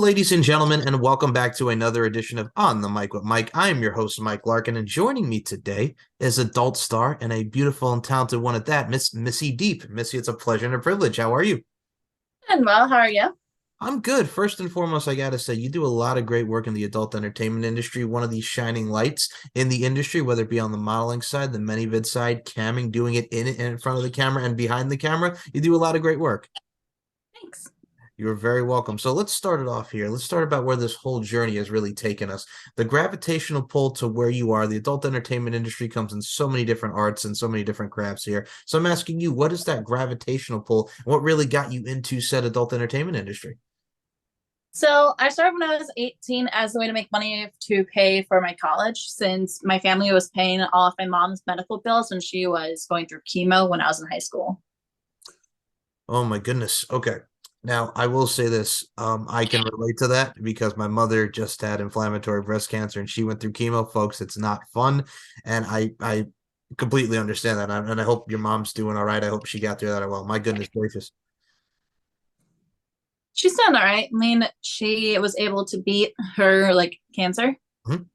ladies and gentlemen, and welcome back to another edition of On the Mic with Mike. I am your host, Mike Larkin, and joining me today is adult star and a beautiful and talented one at that, Miss Missy Deep. Missy, it's a pleasure and a privilege. How are you? And well, how are you? I'm good. First and foremost, I gotta say, you do a lot of great work in the adult entertainment industry. One of these shining lights in the industry, whether it be on the modeling side, the ManyVid side, camming, doing it in front of the camera and behind the camera. You do a lot of great work. Thanks. You're very welcome. So let's start it off here. Let's start about where this whole journey has really taken us. The gravitational pull to where you are. The adult entertainment industry comes in so many different arts and so many different crafts here. So I'm asking you, what is that gravitational pull? What really got you into said adult entertainment industry? So I started when I was 18 as a way to make money to pay for my college since my family was paying all of my mom's medical bills when she was going through chemo when I was in high school. Oh my goodness. Okay. Now, I will say this. I can relate to that because my mother just had inflammatory breast cancer and she went through chemo, folks. It's not fun. And I completely understand that. And I hope your mom's doing all right. I hope she got through that well. My goodness gracious. She's done all right. I mean, she was able to beat her like cancer. Mhm.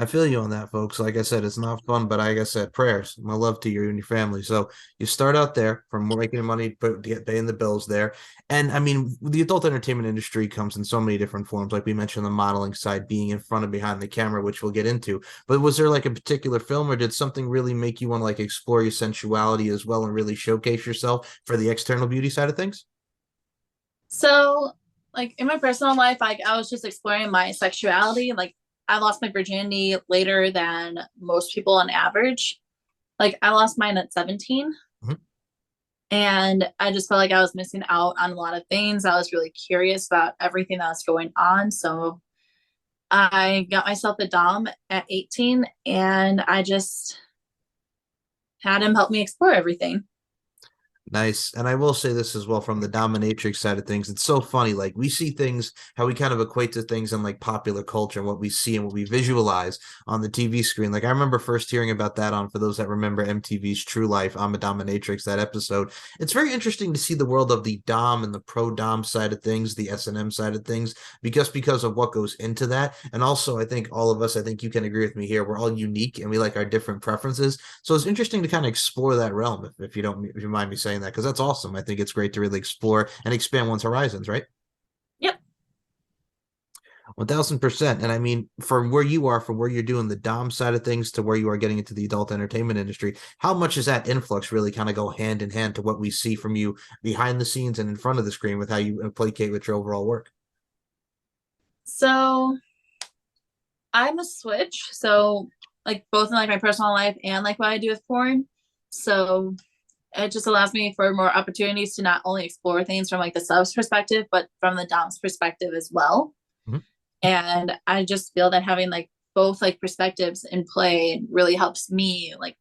I feel you on that, folks. Like I said, it's not fun, but like I said, prayers, my love to you and your family. So you start out there from making money, but get paying the bills there. And I mean, the adult entertainment industry comes in so many different forms. Like we mentioned, the modeling side, being in front and behind the camera, which we'll get into. But was there like a particular film, or did something really make you want to like explore your sensuality as well and really showcase yourself for the external beauty side of things? So, like in my personal life, like I was just exploring my sexuality. Like I lost my virginity later than most people on average. Like I lost mine at 17. Mhm. And I just felt like I was missing out on a lot of things. I was really curious about everything that was going on. So I got myself a Dom at 18 and I just had him help me explore everything. Nice. And I will say this as well from the dominatrix side of things. It's so funny. Like we see things, how we kind of equate to things in like popular culture and what we see and what we visualize on the TV screen. Like I remember first hearing about that on, for those that remember MTV's True Life, I'm a Dominatrix, that episode. It's very interesting to see the world of the Dom and the pro Dom side of things, the S&M side of things, because of what goes into that. And also, I think all of us, I think you can agree with me here, we're all unique and we like our different preferences. So it's interesting to kind of explore that realm, if you don't, if you mind me saying that, because that's awesome. I think it's great to really explore and expand one's horizons, right? Yep. 1000%. And I mean, from where you are, from where you're doing the Dom side of things to where you are getting into the adult entertainment industry, how much does that influx really kind of go hand in hand to what we see from you behind the scenes and in front of the screen with how you placate with your overall work? So I'm a switch. So like both in like my personal life and like what I do with porn. So it just allows me for more opportunities to not only explore things from like the subs perspective, but from the dom's perspective as well. Mhm. And I just feel that having like both like perspectives in play really helps me like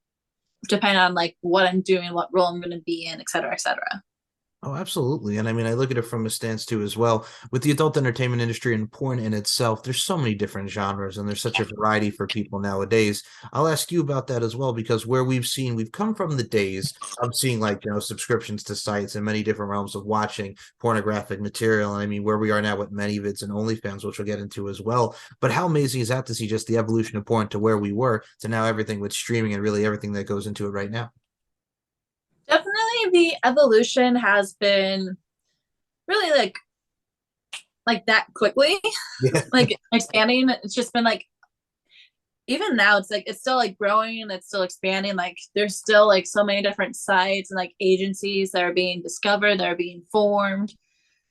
depend on like what I'm doing, what role I'm going to be in, et cetera, et cetera. Oh, absolutely. And I mean, I look at it from a stance too, as well. With the adult entertainment industry and porn in itself, there's so many different genres and there's such a variety for people nowadays. I'll ask you about that as well, because where we've come from the days of seeing like, subscriptions to sites and many different realms of watching pornographic material. And I mean, where we are now with ManyVids and OnlyFans, which we'll get into as well. But how amazing is that to see just the evolution of porn to where we were to now everything with streaming and really everything that goes into it right now? Definitely the evolution has been really like that quickly, Yeah. like expanding. It's just been like even now it's like it's still like growing and it's still expanding. Like there's still like so many different sites and like agencies that are being discovered, that are being formed.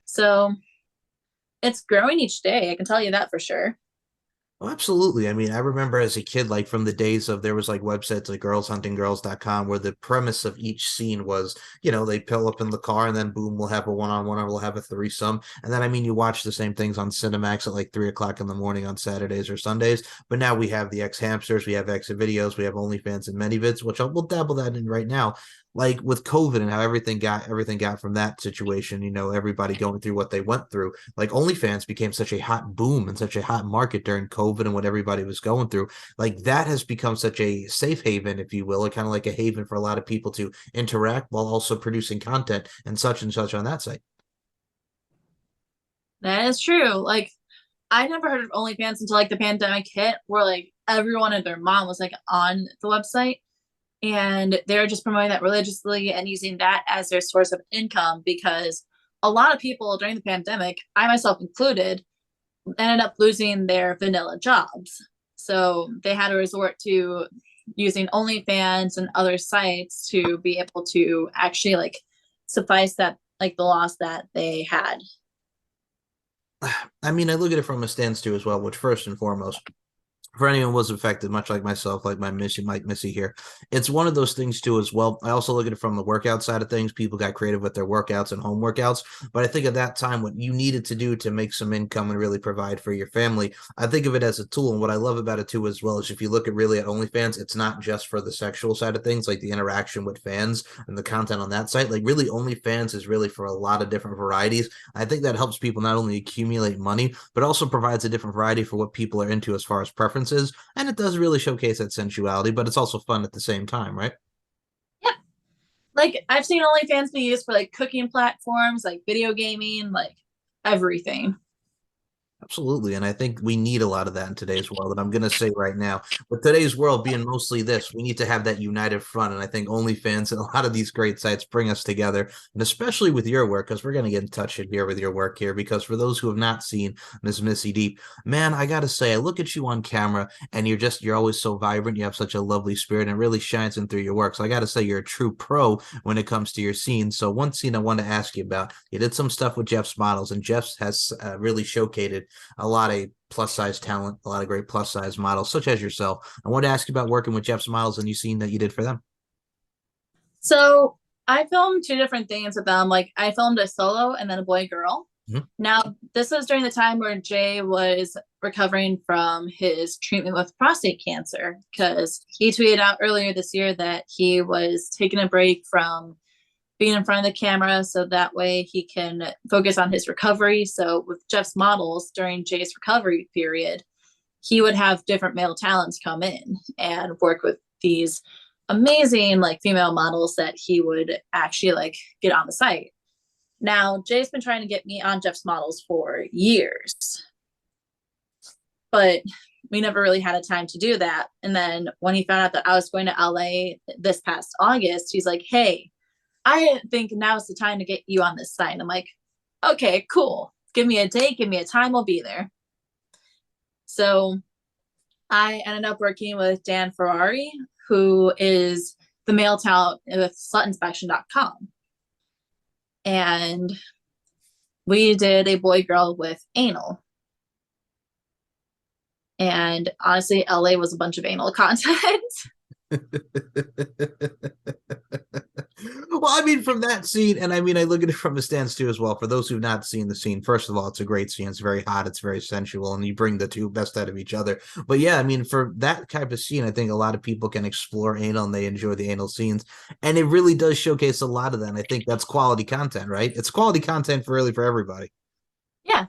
So it's growing each day. I can tell you that for sure. Oh, absolutely. I mean, I remember as a kid, like from the days of there was like websites like girlshuntinggirls.com where the premise of each scene was, they pull up in the car and then boom, we'll have a one-on-one or we'll have a threesome. And then, I mean, you watch the same things on Cinemax at like 3 o'clock in the morning on Saturdays or Sundays. But now we have the X Hamsters, we have X videos, we have OnlyFans and ManyVids, which we'll dabble that in right now. Like with COVID and how everything got from that situation, everybody going through what they went through, like OnlyFans became such a hot boom and such a hot market during COVID and what everybody was going through. Like that has become such a safe haven, if you will, or kind of like a haven for a lot of people to interact while also producing content and such on that site. That is true. Like I never heard of OnlyFans until like the pandemic hit, where like everyone and their mom was like on the website, and they're just promoting that religiously and using that as their source of income because a lot of people during the pandemic, I myself included, ended up losing their vanilla jobs. So they had to resort to using OnlyFans and other sites to be able to actually like suffice that like the loss that they had. I mean, I look at it from a stance too as well, which first and foremost, for anyone who was affected, much like myself, like Missy here, it's one of those things too as well. I also look at it from the workout side of things. People got creative with their workouts and home workouts, but I think at that time, what you needed to do to make some income and really provide for your family, I think of it as a tool. And what I love about it too as well is if you look at really at OnlyFans, it's not just for the sexual side of things, like the interaction with fans and the content on that site. Like really, OnlyFans is really for a lot of different varieties. I think that helps people not only accumulate money, but also provides a different variety for what people are into as far as preferences. And it does really showcase that sensuality, but it's also fun at the same time, right? Yeah. Like I've seen OnlyFans be used for like cooking platforms, like video gaming, like everything. Absolutely. And I think we need a lot of that in today's world. And I'm going to say right now, with today's world being mostly this, we need to have that united front. And I think OnlyFans and a lot of these great sites bring us together. And especially with your work, because we're going to get in touch here with your work here. Because for those who have not seen Miss Missy Deep, man, I got to say, I look at you on camera and you're always so vibrant. You have such a lovely spirit and it really shines in through your work. So I got to say, you're a true pro when it comes to your scenes. So one scene I want to ask you about, you did some stuff with Jeff's models, and Jeff's has really showcased a lot of plus size talent, a lot of great plus size models, such as yourself. I wanted to ask you about working with Jeff's models and you seen that you did for them. So I filmed two different things with them. Like I filmed a solo and then a boy girl. Mhm. Now, this was during the time where Jay was recovering from his treatment with prostate cancer because he tweeted out earlier this year that he was taking a break from being in front of the camera so that way he can focus on his recovery. So, with Jeff's models during Jay's recovery period, he would have different male talents come in and work with these amazing like female models that he would actually like get on the site. Now, Jay's been trying to get me on Jeff's models for years, but we never really had a time to do that. And then when he found out that I was going to LA this past August, he's like, "Hey, I think now's the time to get you on this site." And I'm like, "Okay, cool. Give me a date, give me a time, we'll be there." So I ended up working with Dan Ferrari, who is the male talent with slutinspection.com. And we did a boy girl with anal. And honestly, LA was a bunch of anal content. Well, I mean, from that scene, and I mean, I look at it from a stance too as well. For those who've not seen the scene, first of all, it's a great scene. It's very hot, it's very sensual, and you bring the two best out of each other. But yeah, I mean, for that type of scene, I think a lot of people can explore anal and they enjoy the anal scenes, and it really does showcase a lot of that. And I think that's quality content, right? It's quality content for really for everybody. Yeah.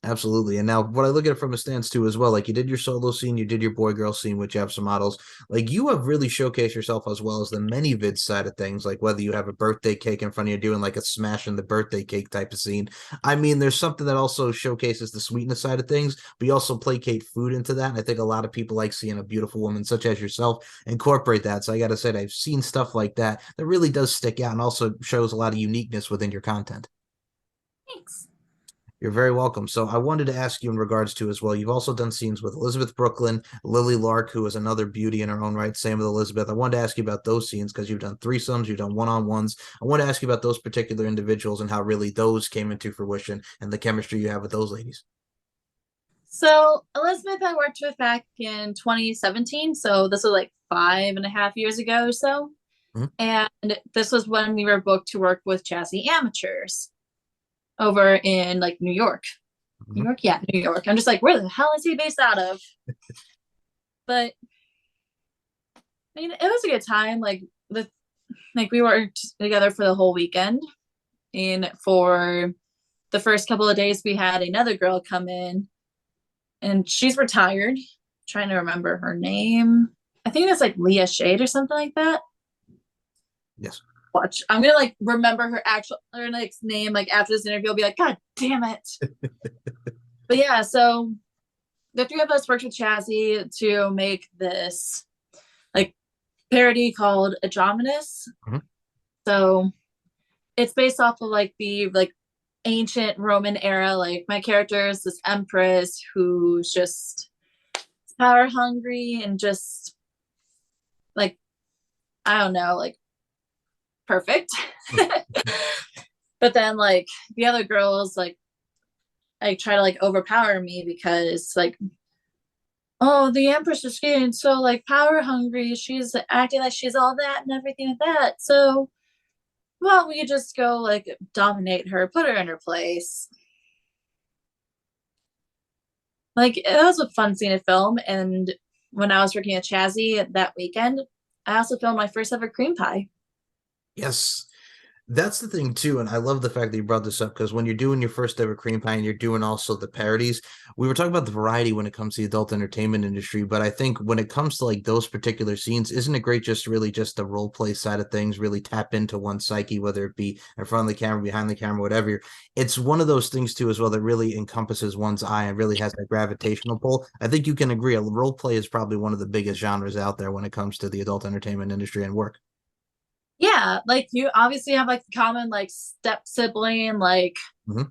Absolutely. And now what I look at it from a stance too as well, like you did your solo scene, you did your boy girl scene with Jeff some models. Like you have really showcased yourself as well as the many vid side of things, like whether you have a birthday cake in front of you doing like a smash in the birthday cake type of scene. I mean, there's something that also showcases the sweetness side of things, but you also placate food into that. And I think a lot of people like seeing a beautiful woman such as yourself incorporate that. So I gotta say, I've seen stuff like that that really does stick out and also shows a lot of uniqueness within your content. Thanks. You're very welcome. So I wanted to ask you in regards to as well. You've also done scenes with Elizabeth Brooklyn, Lily Lark, who is another beauty in her own right. Same with Elizabeth. I wanted to ask you about those scenes because you've done threesomes, you've done one-on-ones. I want to ask you about those particular individuals and how really those came into fruition and the chemistry you have with those ladies. So Elizabeth I worked with back in 2017. So this was like 5.5 years ago or so. Mhm. And this was when we were booked to work with Jazzy Amateurs over in like New York. New Mhm. York? Yeah, New York. I'm just like, where the hell is he based out of? But I mean, it was a good time. Like we worked together for the whole weekend. And for the first couple of days we had another girl come in and she's retired. I'm trying to remember her name. I think that's like Leah Shade or something like that. Yes. Watch. I'm gonna like remember her actual her next name like after this interview. I'll be like, God damn it. But yeah, so the three of us worked with Chazzy to make this like parody called Androminus. Mhm. So it's based off of like the like ancient Roman era. Like my character is this empress who's just power hungry and just like I don't know, like perfect. But then like the other girls like try to like overpower me because like oh the empress is getting so like power hungry, she's acting like she's all that and everything like that, so well we could just go like dominate her, put her in her place. Like it was a fun scene to film. And when I was working at Chazzy that weekend, I also filmed my first ever cream pie. Yes. That's the thing too, and I love the fact that you brought this up because when you're doing your first ever cream pie and you're doing also the parodies, we were talking about the variety when it comes to the adult entertainment industry. But I think when it comes to like those particular scenes, isn't it great just really just the role play side of things, really tap into one's psyche, whether it be in front of the camera, behind the camera, whatever. It's one of those things too as well that really encompasses one's eye and really has that gravitational pull. I think you can agree, a role play is probably one of the biggest genres out there when it comes to the adult entertainment industry and work. Yeah, like you obviously have like the common like step sibling, like Mhm.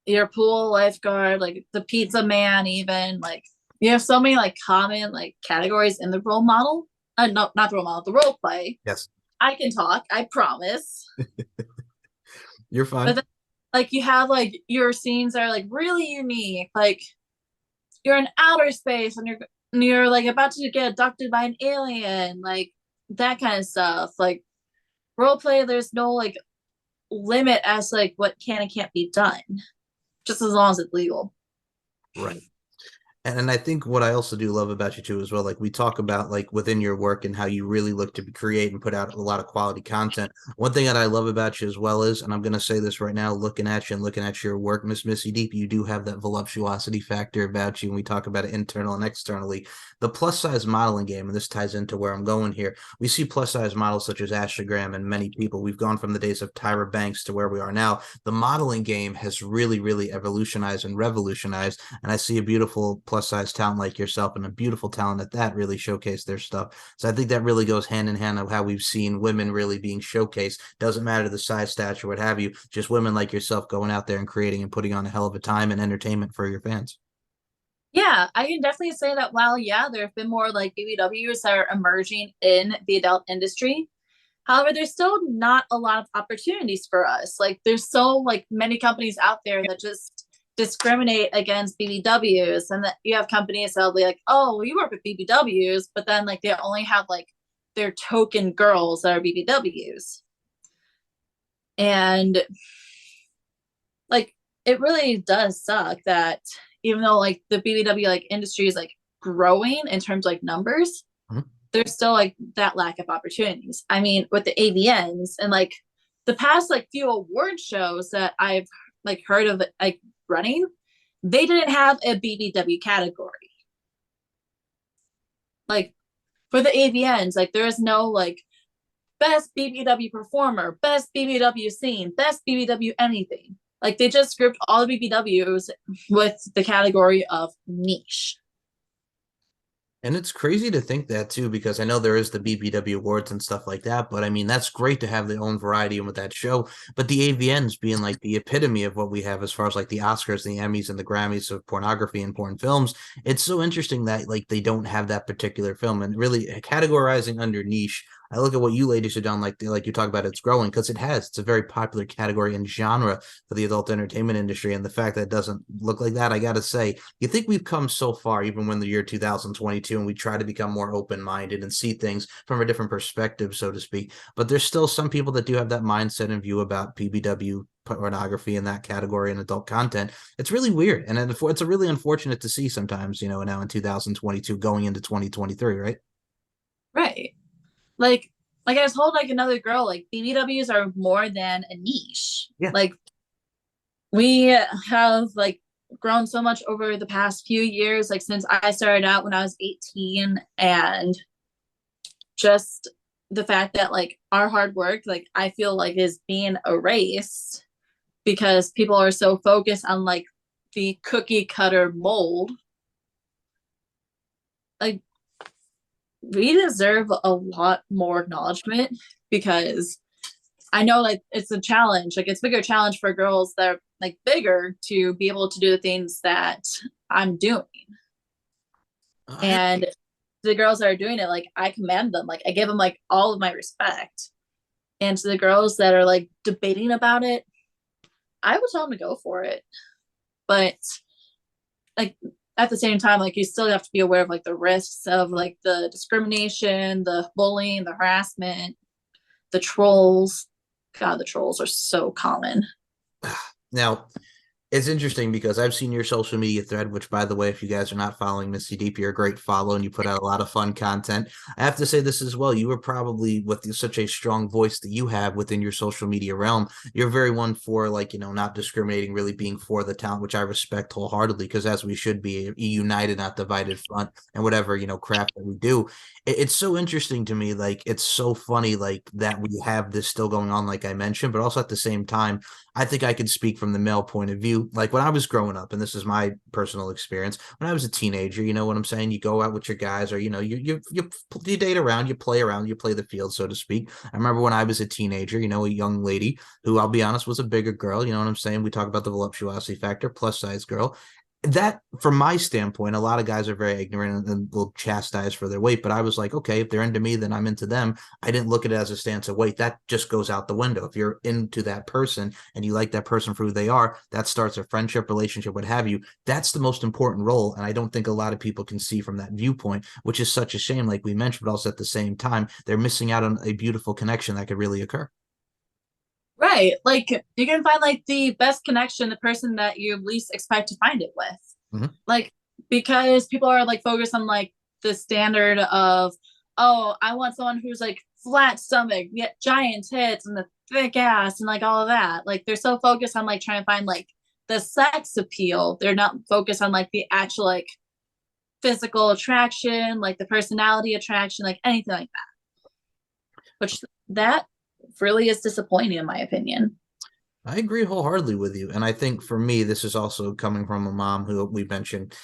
your pool lifeguard, like the pizza man, even like you have so many like common like categories in the role model. No, not the role model, the role play. Yes, I can talk, I promise. you're But fine. then, like you have like your scenes that are like really unique. Like you're in outer space and you're like about to get abducted by an alien, like that kind of stuff. Like role play, there's no like limit as to, like what can and can't be done, just as long as it's legal. Right. And I think what I also do love about you too as well, like we talk about like within your work and how you really look to create and put out a lot of quality content. One thing that I love about you as well is, and I'm going to say this right now, looking at you and looking at your work, Miss Missy Deep, you do have that voluptuosity factor about you. And we talk about it internal and externally. The plus size modeling game, and this ties into where I'm going here. We see plus size models such as Ashley Graham and many people. We've gone from the days of Tyra Banks to where we are now. The modeling game has really, really evolutionized and revolutionized, and I see a beautiful plus size talent like yourself and a beautiful talent at that really showcase their stuff. So I think that really goes hand in hand of how we've seen women really being showcased. Doesn't matter the size, stature, what have you, just women like yourself going out there and creating and putting on a hell of a time and entertainment for your fans. Yeah, I can definitely say that while yeah, there have been more like BBWs that are emerging in the adult industry. However, there's still not a lot of opportunities for us. Like there's so like many companies out there that just discriminate against BBWs, and that you have companies that'll be like, oh, we work with BBWs, but then like they only have like their token girls that are BBWs. And like it really does suck that even though like the BBW like industry is like growing in terms of like numbers, Mhm. there's still like that lack of opportunities. I mean, with the AVNs and like the past like few award shows that I've like heard of like running, they didn't have a BBW category. Like for the AVNs, like there is no like best BBW performer, best BBW scene, best BBW anything. Like they just grouped all the BBWs with the category of niche. And it's crazy to think that too, because I know there is the BBW awards and stuff like that. But I mean, that's great to have their own variety with that show. But the AVNs being like the epitome of what we have as far as like the Oscars, the Emmys, and the Grammys of pornography and porn films. It's so interesting that like they don't have that particular film and really categorizing under niche. I look at what you ladies have done, like you talk about, it's growing because it has. It's a very popular category and genre for the adult entertainment industry, and the fact that it doesn't look like that, I got to say, you think we've come so far, even when the year 2022, and we try to become more open minded and see things from a different perspective, so to speak. But there's still some people that do have that mindset and view about PBW pornography in that category and adult content. It's really weird, and it's a really unfortunate to see sometimes. Now in 2022, going into 2023, right? Right. Like like I told like another girl, like BBWs are more than a niche. Yeah. Like we have like grown so much over the past few years, like since I started out when I was 18, and just the fact that like our hard work, like I feel like is being erased because people are so focused on like the cookie cutter mold. Like we deserve a lot more acknowledgement because I know like it's a challenge. Like it's a bigger challenge for girls that are like bigger to be able to do the things that I'm doing. I And the girls that are doing it, like I commend them. Like I give them like all of my respect. And to the girls that are like debating about it, I would tell them to go for it. But like at the same time, like you still have to be aware of like the risks of like the discrimination, the bullying, the harassment, the trolls. God, the trolls are so common. now it's interesting because I've seen your social media thread, which, by the way, if you guys are not following Missy Deep, you're a great follow and you put out a lot of fun content. I have to say this as well. You were probably, with such a strong voice that you have within your social media realm, you're very one for, like, not discriminating, really being for the talent, which I respect wholeheartedly because as we should be, a united, not divided front and whatever, craft that we do. It's so interesting to me. Like, it's so funny, like, that we have this still going on, like I mentioned, but also at the same time, I think I could speak from the male point of view. Like when I was growing up, and this is my personal experience, when I was a teenager, you know what I'm saying? You go out with your guys, or you date around, you play around, you play the field, so to speak. I remember when I was a teenager, a young lady who, I'll be honest, was a bigger girl. You know what I'm saying? We talk about the voluptuosity factor, plus size girl. That, from my standpoint, a lot of guys are very ignorant and will chastise for their weight. But I was like, okay, if they're into me, then I'm into them. I didn't look at it as a stance of weight. That just goes out the window. If you're into that person and you like that person for who they are, that starts a friendship, relationship, what have you. That's the most important role. And I don't think a lot of people can see from that viewpoint, which is such a shame, like we mentioned, but also at the same time, they're missing out on a beautiful connection that could really occur. Right. Like you can find like the best connection, the person that you least expect to find it with. Mm-hmm. Like because people are like focused on like the standard of, oh, I want someone who's like flat stomach, yet giant tits and the thick ass and like all of that. Like they're so focused on like trying to find like the sex appeal. They're not focused on like the actual like physical attraction, like the personality attraction, like anything like that. Which that really is disappointing in my opinion. I agree wholeheartedly with you. And I think for me, this is also coming from a mom who we mentioned.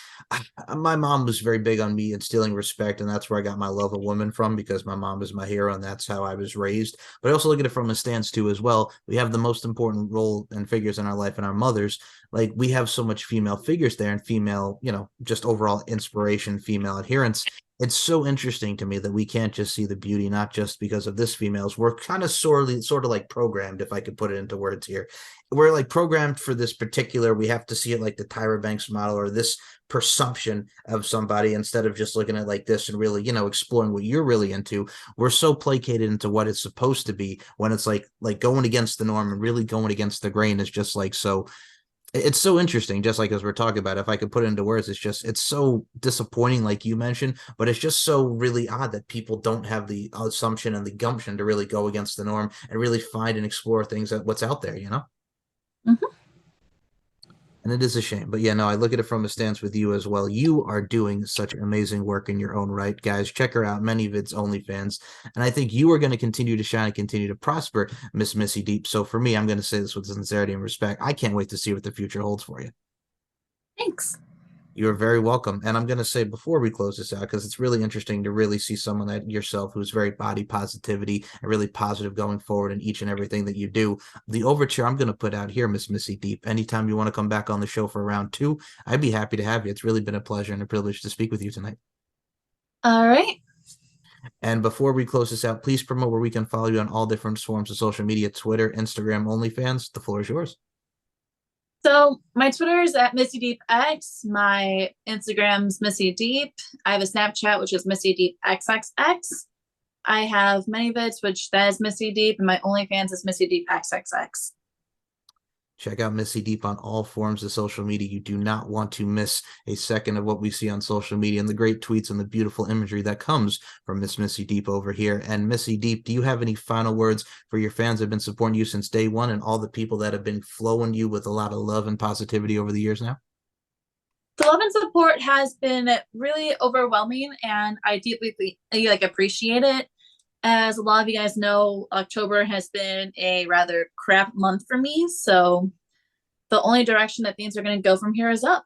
My mom was very big on me instilling respect, and that's where I got my love of women from because my mom is my hero and that's how I was raised. But I also look at it from a stance too as well. We have the most important role and figures in our life and our mothers. Like we have so much female figures there and female, just overall inspiration, female adherence. It's so interesting to me that we can't just see the beauty, not just because of this females. We're kind of sort of like programmed, if I could put it into words here. We're like programmed for this particular, we have to see it like the Tyra Banks model or this presumption of somebody instead of just looking at like this and really, exploring what you're really into. We're so placated into what it's supposed to be when it's like going against the norm and really going against the grain is just like so it's so interesting, just like as we're talking about. If I could put it into words, it's so disappointing, like you mentioned, but it's just so really odd that people don't have the assumption and the gumption to really go against the norm and really find and explore things that what's out there. Mm-hmm. And it is a shame. But yeah, no, I look at it from a stance with you as well. You are doing such amazing work in your own right, guys. Check her out. Many of it's OnlyFans. And I think you are going to continue to shine and continue to prosper, Miss Missy Deep. So for me, I'm going to say this with sincerity and respect. I can't wait to see what the future holds for you. Thanks. You're very welcome. And I'm going to say before we close this out, because it's really interesting to really see someone that yourself who's very body positivity and really positive going forward in each and everything that you do. The overture I'm going to put out here, Miss Missy Deep, anytime you want to come back on the show for round two, I'd be happy to have you. It's really been a pleasure and a privilege to speak with you tonight. All right. And before we close this out, please promote where we can follow you on all different forms of social media, Twitter, Instagram, OnlyFans. The floor is yours. So my Twitter is at Missy Deep X. My Instagram's Missy Deep. I have a Snapchat which is Missy Deep XXX. I have many vids which that is Missy Deep, and my OnlyFans is Missy Deep XXX. Check out Missy Deep on all forms of social media. You do not want to miss a second of what we see on social media and the great tweets and the beautiful imagery that comes from Miss Missy Deep over here. And Missy Deep, do you have any final words for your fans that have been supporting you since day one and all the people that have been flowing you with a lot of love and positivity over the years now? The love and support has been really overwhelming, and I deeply like appreciate it. As a lot of you guys know, October has been a rather crap month for me. So the only direction that things are going to go from here is up.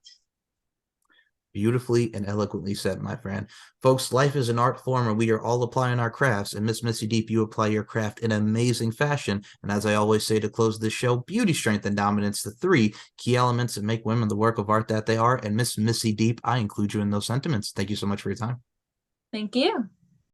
Beautifully and eloquently said, my friend. Folks, life is an art form and we are all applying our crafts. And Miss Missy Deep, you apply your craft in amazing fashion. And as I always say to close this show, beauty, strength, and dominance, the three key elements that make women the work of art that they are. And Miss Missy Deep, I include you in those sentiments. Thank you so much for your time. Thank you.